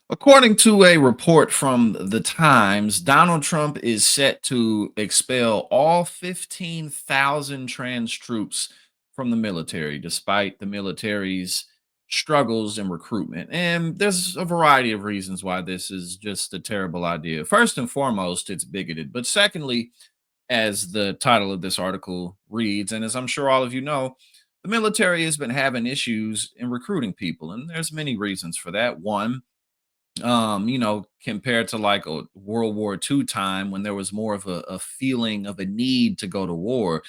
According to a report from The Times, Donald Trump is set to expel all 15,000 trans troops from the military, despite the military's struggles in recruitment. And there's a variety of reasons why this is just a terrible idea. First and foremost, it's bigoted. But secondly, as the title of this article reads, and as I'm sure all of you know, the military has been having issues in recruiting people. And there's many reasons for that. One, compared to like a World War II time when there was more of a feeling of a need to go to war,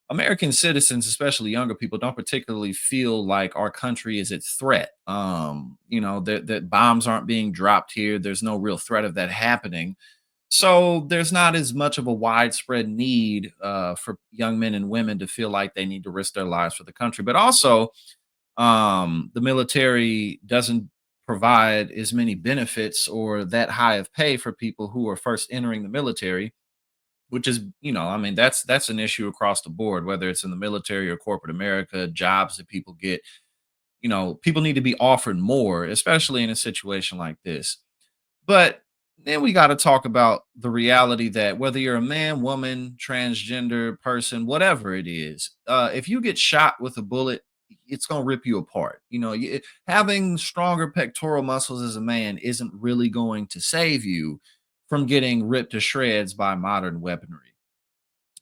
American citizens, especially younger people, don't particularly feel like our country is at threat. That bombs aren't being dropped here. There's no real threat of that happening. So there's not as much of a widespread need for young men and women to feel like they need to risk their lives for the country. But also, the military doesn't provide as many benefits or that high of pay for people who are first entering the military, which is, I mean, that's an issue across the board, whether it's in the military or corporate America. Jobs that people get, people need to be offered more, especially in a situation like this. But then we got to talk about the reality that whether you're a man, woman, transgender person, whatever it is, if you get shot with a bullet, it's going to rip you apart. Having stronger pectoral muscles as a man isn't really going to save you from getting ripped to shreds by modern weaponry.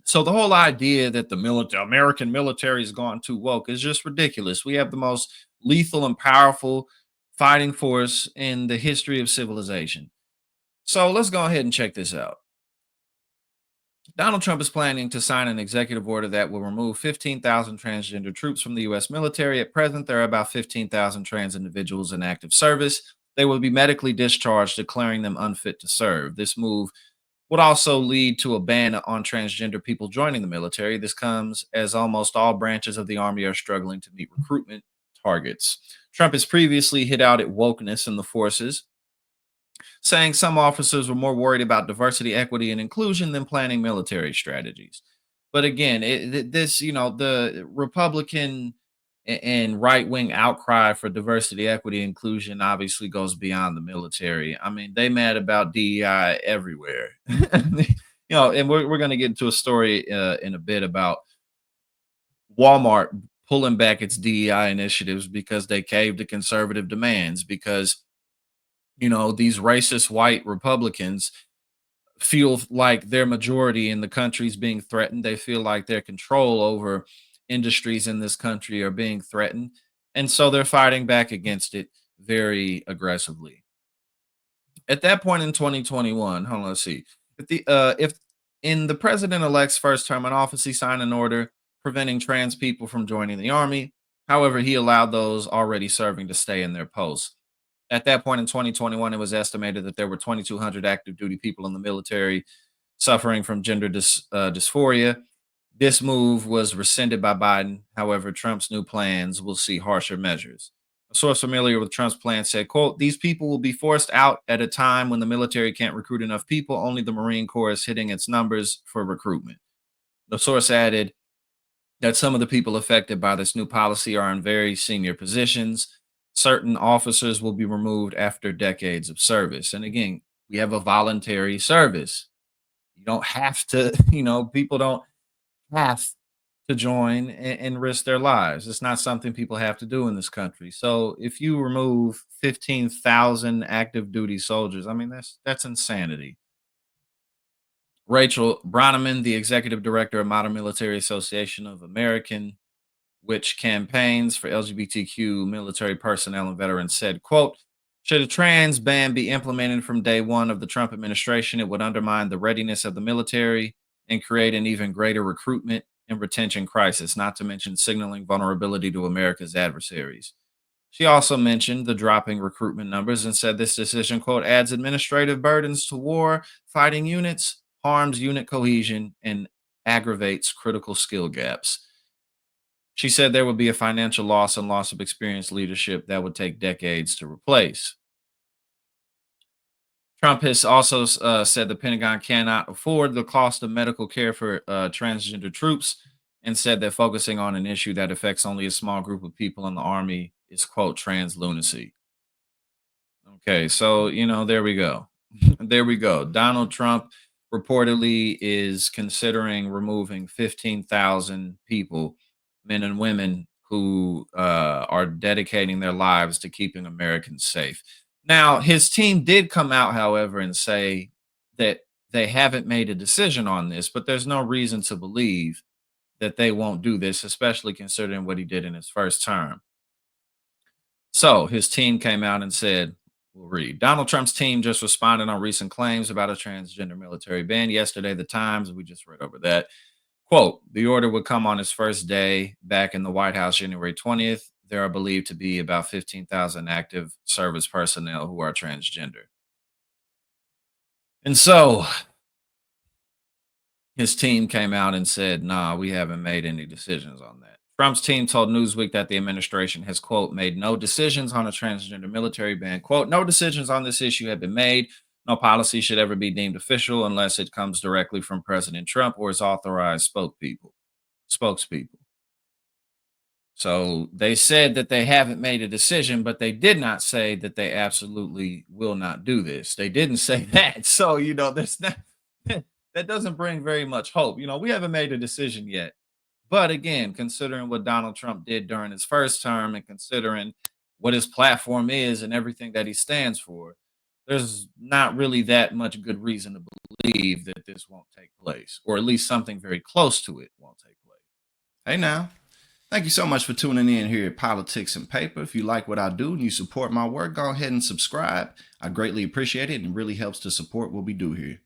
So the whole idea that the American military has gone too woke is just ridiculous. We have the most lethal and powerful fighting force in the history of civilization. So let's go ahead and check this out. Donald Trump is planning to sign an executive order that will remove 15,000 transgender troops from the U.S. military. At present, there are about 15,000 trans individuals in active service. They will be medically discharged, declaring them unfit to serve. This move would also lead to a ban on transgender people joining the military. This comes as almost all branches of the Army are struggling to meet recruitment targets. Trump has previously hit out at wokeness in the forces, saying some officers were more worried about diversity, equity, and inclusion than planning military strategies. But again, the Republican and right wing outcry for diversity, equity, inclusion obviously goes beyond the military. I mean, they mad about DEI everywhere. And we're going to get into a story in a bit about Walmart pulling back its DEI initiatives because they caved to conservative demands because these racist white Republicans feel like their majority in the country is being threatened. They feel like their control over industries in this country are being threatened. And so they're fighting back against it very aggressively. At that point in 2021, hold on, let's see. If in the president-elect's first term in office, he signed an order preventing trans people from joining the army. However, he allowed those already serving to stay in their posts. At that point in 2021, it was estimated that there were 2,200 active duty people in the military suffering from gender dysphoria. This move was rescinded by Biden. However, Trump's new plans will see harsher measures. A source familiar with Trump's plan said, quote, these people will be forced out at a time when the military can't recruit enough people. Only the Marine Corps is hitting its numbers for recruitment. The source added that some of the people affected by this new policy are in very senior positions. Certain officers will be removed after decades of service. And again, we have a voluntary service. You don't have to, people don't have to join and risk their lives. It's not something people have to do in this country. So if you remove 15,000 active duty soldiers, I mean that's insanity. Rachel Bronneman, the executive director of Modern Military Association of American, which campaigns for LGBTQ military personnel and veterans, said, quote, should a trans ban be implemented from day one of the Trump administration, it would undermine the readiness of the military and create an even greater recruitment and retention crisis, not to mention signaling vulnerability to America's adversaries. She also mentioned the dropping recruitment numbers and said this decision, quote, adds administrative burdens to war fighting units, harms unit cohesion, and aggravates critical skill gaps. She said there would be a financial loss and loss of experienced leadership that would take decades to replace. Trump has also said the Pentagon cannot afford the cost of medical care for transgender troops and said that focusing on an issue that affects only a small group of people in the Army is, quote, trans lunacy. Okay, so there we go. There we go. Donald Trump reportedly is considering removing 15,000 people, men and women who are dedicating their lives to keeping Americans safe. Now, his team did come out, however, and say that they haven't made a decision on this, but there's no reason to believe that they won't do this, especially considering what he did in his first term. So his team came out and said, we'll read Donald Trump's team just responded on recent claims about a transgender military ban. Yesterday, the Times, we just read over that. Quote, the order would come on his first day back in the White House, January 20th. There are believed to be about 15,000 active service personnel who are transgender. And so his team came out and said, nah, we haven't made any decisions on that. Trump's team told Newsweek that the administration has, quote, made no decisions on a transgender military ban. Quote, no decisions on this issue have been made. No policy should ever be deemed official unless it comes directly from President Trump or his authorized spokespeople. So they said that they haven't made a decision, but they did not say that they absolutely will not do this. They didn't say that. So, there's not that doesn't bring very much hope. We haven't made a decision yet. But again, considering what Donald Trump did during his first term and considering what his platform is and everything that he stands for, there's not really that much good reason to believe that this won't take place, or at least something very close to it won't take place. Hey now, thank you so much for tuning in here at Politics and Paper. If you like what I do and you support my work, go ahead and subscribe. I greatly appreciate it and it really helps to support what we do here.